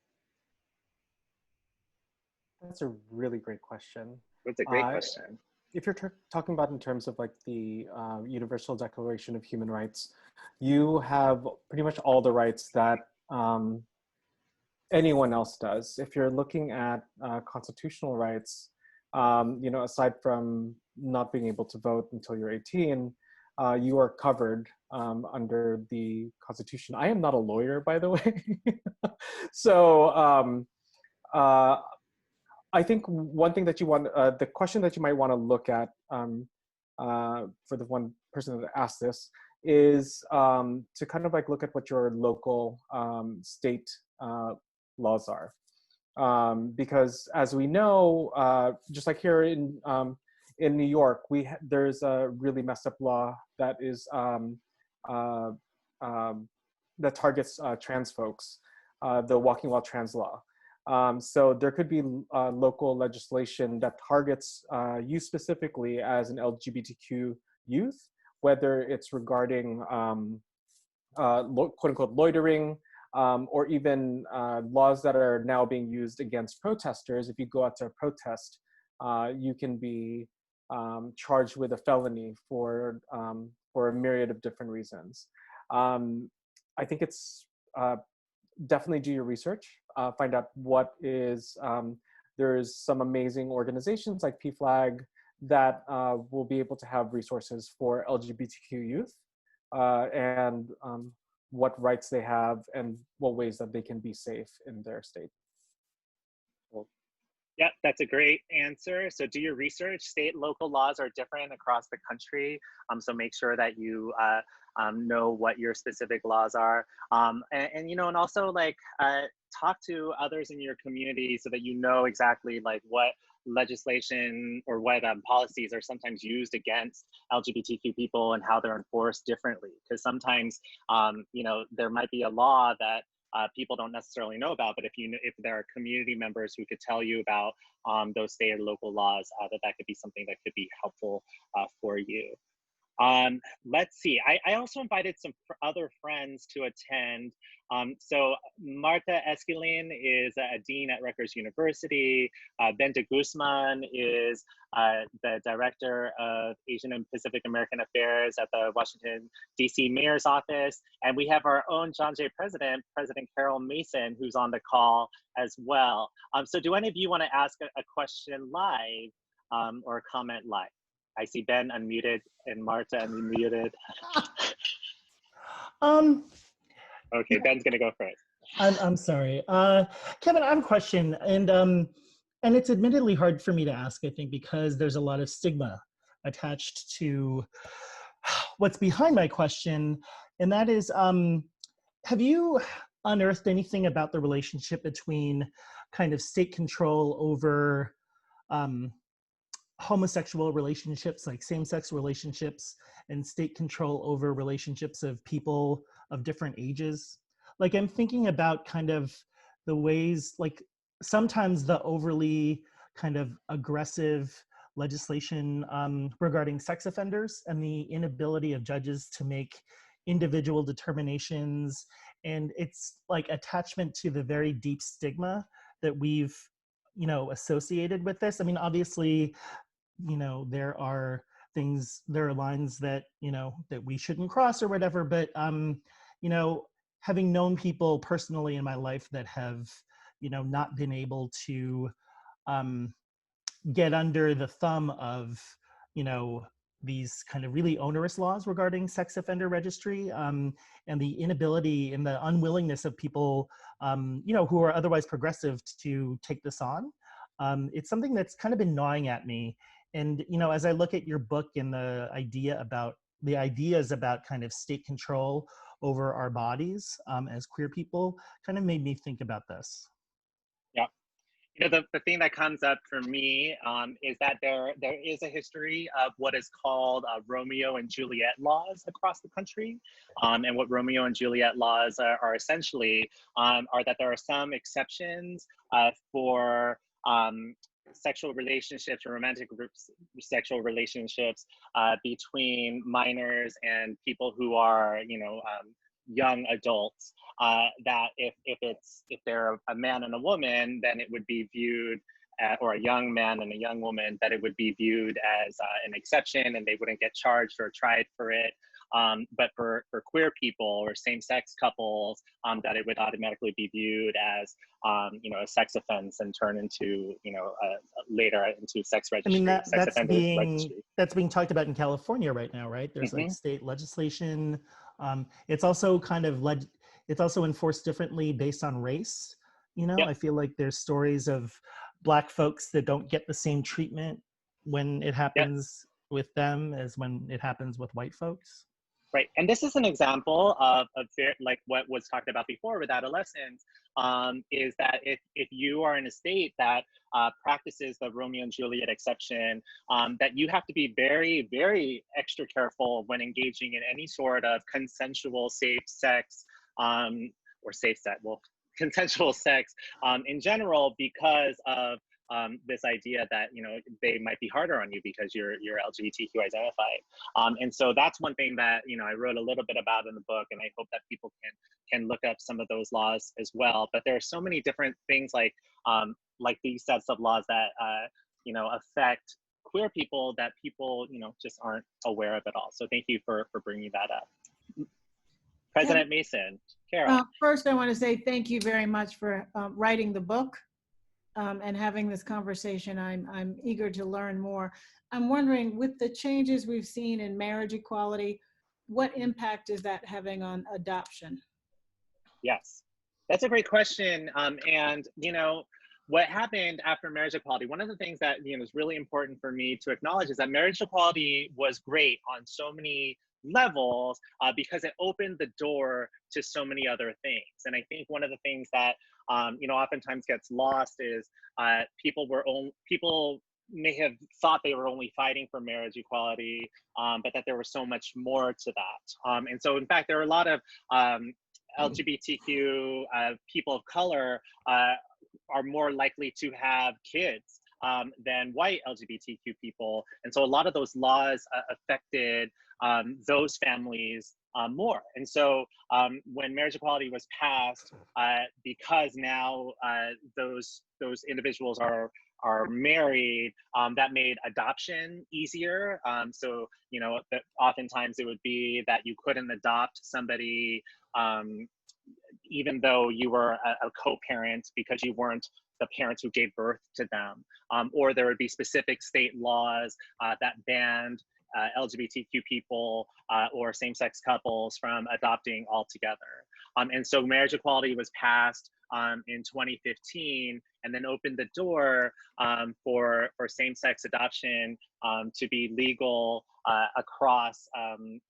That's a really great question. That's a great question. If you're talking about in terms of like the Universal Declaration of Human Rights, you have pretty much all the rights that anyone else does. If you're looking at constitutional rights, aside from not being able to vote until you're 18, you are covered under the Constitution. I am not a lawyer, by the way. So I think one thing that you want, the question that you might want to look at for the one person that asked this is to kind of like look at what your local state laws are. Because as we know, just like here in New York, there's a really messed up law that is that targets trans folks, the Walking While Trans law. So there could be local legislation that targets you specifically as an LGBTQ youth, whether it's regarding quote unquote loitering, or even laws that are now being used against protesters. If you go out to a protest, you can be charged with a felony for a myriad of different reasons. I think it's definitely do your research, find out what is, there's some amazing organizations like PFLAG that will be able to have resources for LGBTQ youth, and what rights they have and what ways that they can be safe in their state. Yep, that's a great answer. So do your research. State and local laws are different across the country. So make sure that you know what your specific laws are. And also talk to others in your community so that you know exactly like what legislation or what policies are sometimes used against LGBTQ people and how they're enforced differently. Because sometimes, there might be a law that people don't necessarily know about, but if there are community members who could tell you about those state or local laws, that could be something that could be helpful for you. Let's see, I also invited some other friends to attend. So Marta Esquilin is a dean at Rutgers University. Ben de Guzman is the director of Asian and Pacific American Affairs at the Washington, D.C. Mayor's Office. And we have our own John Jay President, President Karol Mason, who's on the call as well. So do any of you want to ask a question live or comment live? I see Ben unmuted and Marta unmuted. Okay, Ben's gonna go first. I'm sorry, Kevin. I have a question, and it's admittedly hard for me to ask, I think, because there's a lot of stigma attached to what's behind my question, and that is, have you unearthed anything about the relationship between kind of state control over homosexual relationships, like same-sex relationships, and state control over relationships of people of different ages? Like, I'm thinking about kind of the ways, like sometimes the overly kind of aggressive legislation regarding sex offenders and the inability of judges to make individual determinations. And it's like attachment to the very deep stigma that we've, associated with this. I mean, obviously, there are lines that, that we shouldn't cross or whatever, but, having known people personally in my life that have, not been able to get under the thumb of, these kind of really onerous laws regarding sex offender registry, and the inability and the unwillingness of people, who are otherwise progressive to take this on. It's something that's kind of been gnawing at me. And, as I look at your book and the ideas about kind of state control over our bodies as queer people, kind of made me think about this. Yeah. The thing that comes up for me is that there is a history of what is called Romeo and Juliet laws across the country. And what Romeo and Juliet laws are essentially are that there are some exceptions for sexual relationships or romantic sexual relationships between minors and people who are, young adults, that if they're a man and a woman, then it would be viewed, or a young man and a young woman, that it would be viewed as an exception and they wouldn't get charged or tried for it. But for queer people or same-sex couples, that it would automatically be viewed as, a sex offense and turn into, later into sex registry. I mean, that's being talked about in California right now, right? There's like state legislation. It's also kind of it's also enforced differently based on race. Yep. I feel like there's stories of Black folks that don't get the same treatment when it happens with them as when it happens with white folks. Right, and this is an example of like what was talked about before with adolescents, is that if you are in a state that practices the Romeo and Juliet exception, that you have to be very, very extra careful when engaging in any sort of consensual consensual sex in general, because of this idea that they might be harder on you because you're LGBTQ identified, and so that's one thing that I wrote a little bit about in the book, and I hope that people can look up some of those laws as well. But there are so many different things like these sets of laws that affect queer people that people just aren't aware of at all. So thank you for bringing that up. President Mason, Karol. First, I want to say thank you very much for writing the book. And having this conversation. I'm eager to learn more. I'm wondering, with the changes we've seen in marriage equality, what impact is that having on adoption? Yes, that's a great question. And what happened after marriage equality, one of the things that is really important for me to acknowledge is that marriage equality was great on so many levels because it opened the door to so many other things. And I think one of the things that oftentimes gets lost is people may have thought they were only fighting for marriage equality, but that there was so much more to that. And so, in fact, there are a lot of LGBTQ people of color are more likely to have kids than white LGBTQ people. And so a lot of those laws affected those families more. And so when marriage equality was passed, because now those individuals are married, that made adoption easier. So, you know, that oftentimes it would be that you couldn't adopt somebody even though you were a co-parent because you weren't the parents who gave birth to them. Or there would be specific state laws that banned LGBTQ people or same-sex couples from adopting altogether. And so marriage equality was passed in 2015 and then opened the door for same-sex adoption to be legal across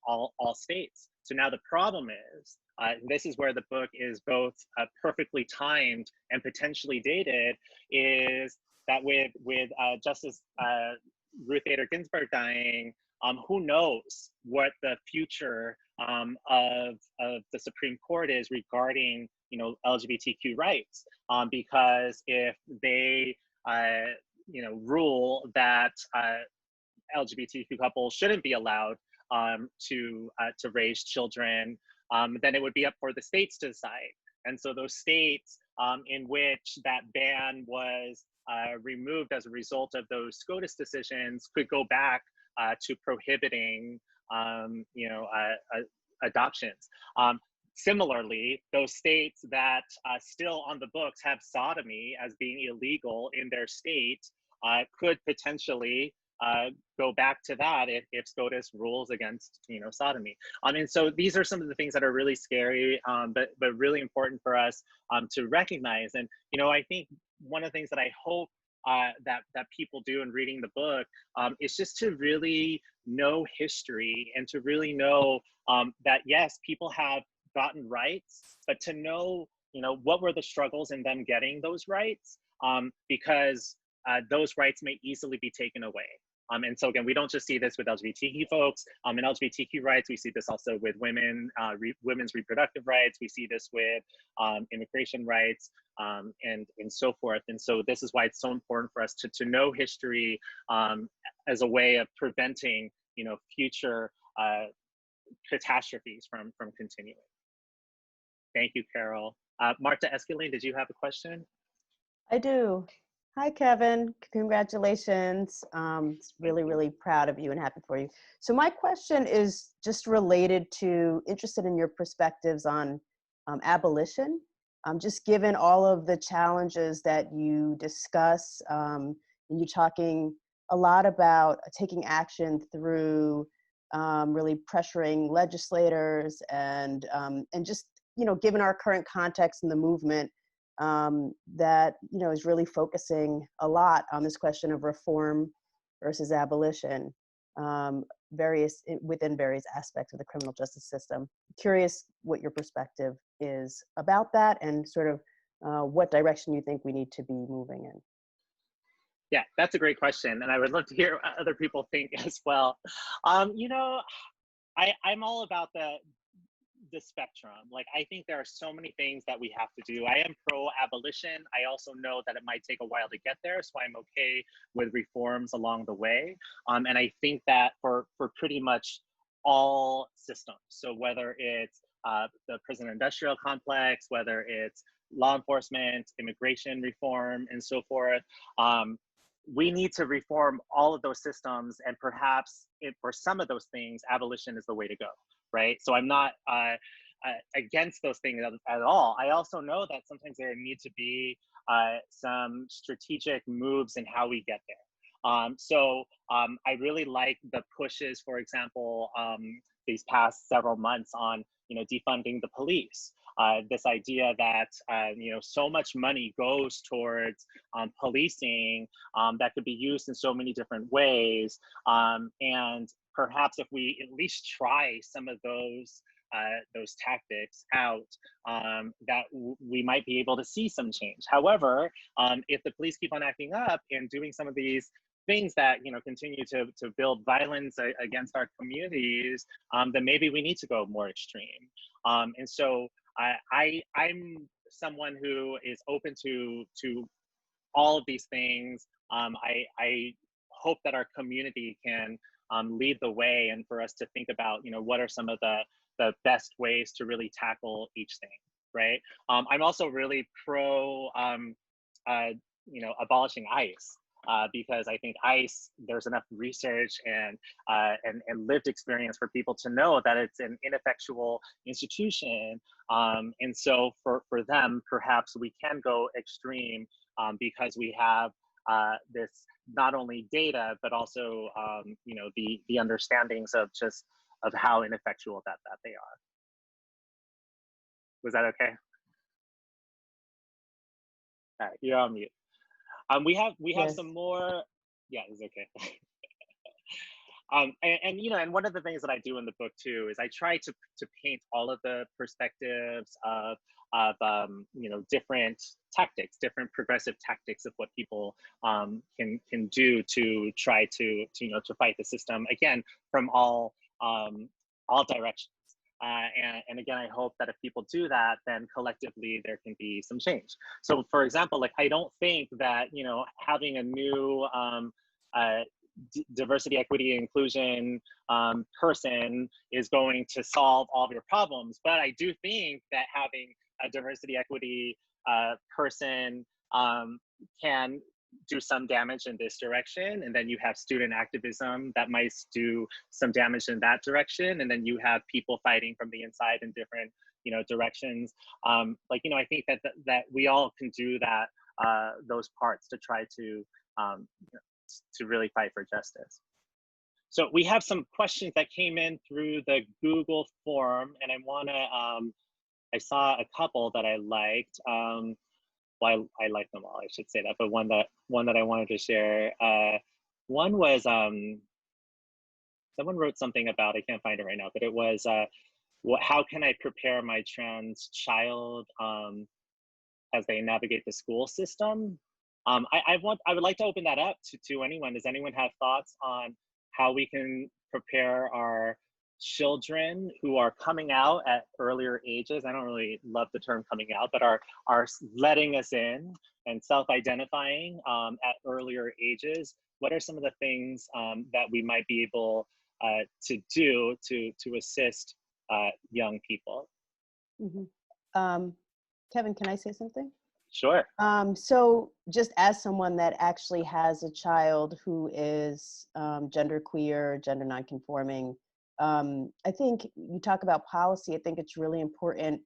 all states. So now the problem is, this is where the book is both perfectly timed and potentially dated, is that with Justice Ruth Bader Ginsburg dying, who knows what the future of the Supreme Court is regarding, you know, LGBTQ rights, because if they, you know, rule that LGBTQ couples shouldn't be allowed to raise children, then it would be up for the states to decide. And so those states in which that ban was removed as a result of those SCOTUS decisions could go back to prohibiting, you know, adoptions. Similarly, those states that still on the books have sodomy as being illegal in their state could potentially go back to that if SCOTUS rules against, you know, sodomy. And so these are some of the things that are really scary, but really important for us to recognize. And, you know, I think one of the things that I hope that people do in reading the book is just to really know history and to really know that yes, people have gotten rights, but to know, you know, what were the struggles in them getting those rights, because those rights may easily be taken away. And so again, we don't just see this with LGBTQ folks. In LGBTQ rights, we see this also with women, women's reproductive rights. We see this with immigration rights and so forth. And so this is why it's so important for us to know history as a way of preventing, you know, future catastrophes from continuing. Thank you, Karol. Marta, Esquilin, did you have a question? I do. Hi, Kevin. Congratulations. Really, really proud of you and happy for you. So my question is just related to, interested in your perspectives on abolition. Just given all of the challenges that you discuss, and you're talking a lot about taking action through really pressuring legislators and just, you know, given our current context in the movement, that, you know, is really focusing a lot on this question of reform versus abolition, within various aspects of the criminal justice system. Curious what your perspective is about that and sort of what direction you think we need to be moving in. Yeah, that's a great question. And I would love to hear what other people think as well. You know, I'm all about the spectrum. Like, I think there are so many things that we have to do. I am pro-abolition. I also know that it might take a while to get there, so I'm okay with reforms along the way. And I think that for pretty much all systems, so whether it's the prison industrial complex, whether it's law enforcement, immigration reform, and so forth, we need to reform all of those systems, and perhaps for some of those things, abolition is the way to go. Right? So I'm not against those things at all. I also know that sometimes there need to be some strategic moves in how we get there. So I really like the pushes, for example, these past several months on, you know, defunding the police. This idea that, you know, so much money goes towards policing that could be used in so many different ways. And perhaps if we at least try some of those tactics out, that we might be able to see some change. However, if the police keep on acting up and doing some of these things that, you know, continue to build violence against our communities, then maybe we need to go more extreme. And so I'm someone who is open to all of these things. I hope that our community can lead the way, and for us to think about, what are some of the best ways to really tackle each thing, right? I'm also really pro, abolishing ICE. Because I think ICE, there's enough research and lived experience for people to know that it's an ineffectual institution. And so for them, perhaps we can go extreme because we have this not only data, but also the understandings of how ineffectual that they are. Was that okay? All right, you're on mute. We have Yes. some more. Yeah, it's okay. And one of the things that I do in the book too is I try to paint all of the perspectives of different tactics, different progressive tactics of what people can do to try to fight the system, again, from all directions. And again, I hope that if people do that, then collectively there can be some change. So for example, like, I don't think that, having a new diversity, equity, inclusion person is going to solve all of your problems. But I do think that having a diversity, equity person can do some damage in this direction, and then you have student activism that might do some damage in that direction, and then you have people fighting from the inside in different directions. I think that we all can do that, those parts, to try to really fight for justice. So we have some questions that came in through the Google form, and I saw a couple that I liked. Well, I like them all, I should say that, but one that I wanted to share. One was, someone wrote something about, I can't find it right now, but it was, how can I prepare my trans child as they navigate the school system? I would like to open that up to anyone. Does anyone have thoughts on how we can prepare our children who are coming out at earlier ages? I don't really love the term coming out, but are letting us in and self-identifying at earlier ages. What are some of the things that we might be able to do to assist young people? Mm-hmm. Kevin, can I say something? Sure. So just as someone that actually has a child who is genderqueer, gender nonconforming, I think you talk about policy. I think it's really important,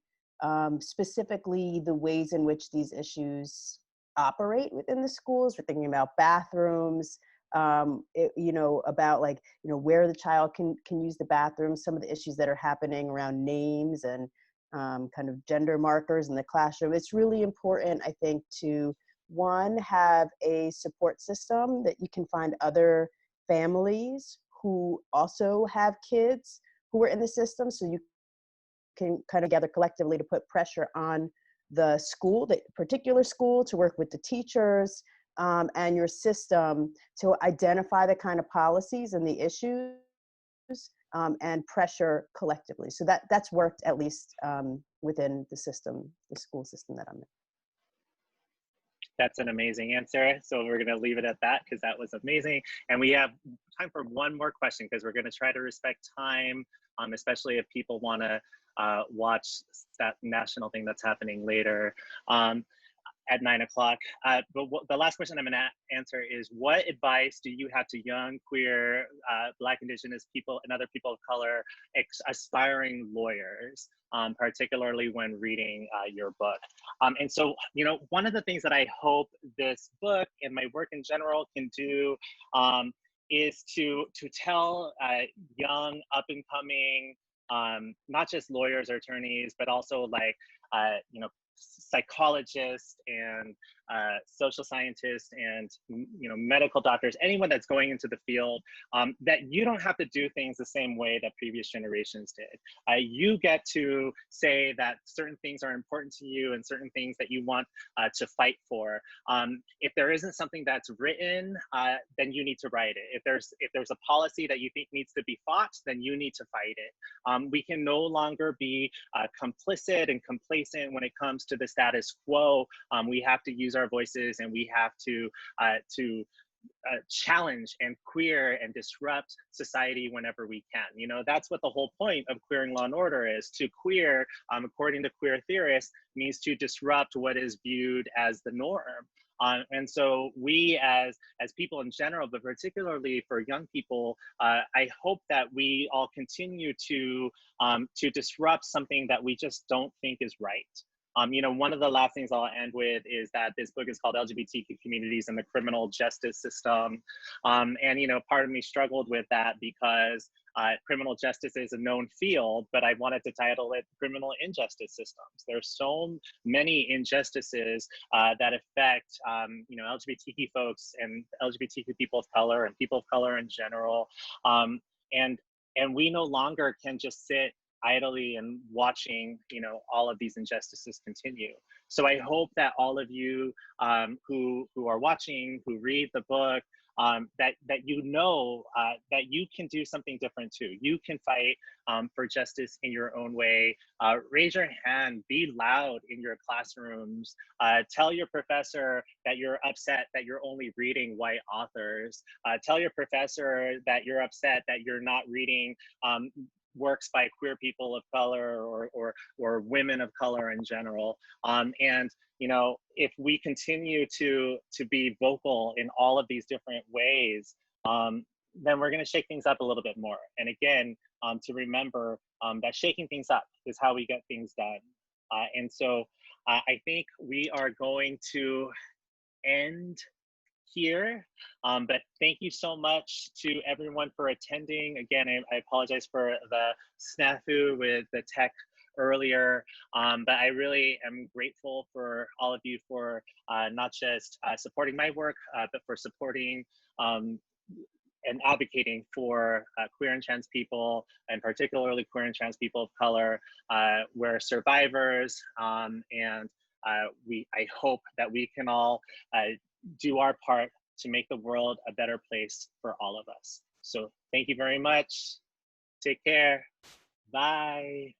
specifically the ways in which these issues operate within the schools. We're thinking about bathrooms, about where the child can use the bathroom, some of the issues that are happening around names and kind of gender markers in the classroom. It's really important, I think, to, one, have a support system that you can find other families who also have kids who are in the system, so you can kind of gather collectively to put pressure on the school, the particular school, to work with the teachers and your system to identify the kind of policies and the issues and pressure collectively. So that's worked, at least within the system, the school system that I'm in. That's an amazing answer. So we're going to leave it at that because that was amazing. And we have time for one more question because we're going to try to respect time, especially if people want to watch that national thing that's happening later at 9 o'clock. But the last question I'm going to answer is, what advice do you have to young, queer, Black, Indigenous people and other people of color aspiring lawyers, particularly when reading your book? And so, one of the things that I hope this book and my work in general can do is to tell young, up and coming, not just lawyers or attorneys, but also like you know, psychologists and social scientists and, you know, medical doctors, anyone that's going into the field, that you don't have to do things the same way that previous generations did. You get to say that certain things are important to you and certain things that you want to fight for. If there isn't something that's written, then you need to write it. If there's a policy that you think needs to be fought, then you need to fight it. We can no longer be complicit and complacent when it comes to the status quo. We have to use our voices, and we have to challenge and queer and disrupt society whenever we can. You know, that's what the whole point of queering law and order is. To queer, according to queer theorists, means to disrupt what is viewed as the norm. And so we as people in general, but particularly for young people, I hope that we all continue to disrupt something that we just don't think is right. You know, one of the last things I'll end with is that this book is called LGBTQ Communities in the Criminal Justice System. And, you know, part of me struggled with that because criminal justice is a known field, but I wanted to title it Criminal Injustice Systems. There's so many injustices that affect, you know, LGBTQ folks and LGBTQ people of color and people of color in general. And we no longer can just sit idly and watching, you know, all of these injustices continue. So I hope that all of you who are watching, who read the book, that you know that you can do something different too. You can fight for justice in your own way. Raise your hand, be loud in your classrooms. Tell your professor that you're upset that you're only reading white authors. Tell your professor that you're upset that you're not reading works by queer people of color or women of color in general. And you know, if we continue to be vocal in all of these different ways, then we're going to shake things up a little bit more. And again, to remember that shaking things up is how we get things done. And so I think we are going to end here, but thank you so much to everyone for attending. Again, I apologize for the snafu with the tech earlier, but I really am grateful for all of you for not just supporting my work, but for supporting and advocating for queer and trans people, and particularly queer and trans people of color. We're survivors, and I hope that we can all do our part to make the world a better place for all of us. So thank you very much. Take care. Bye.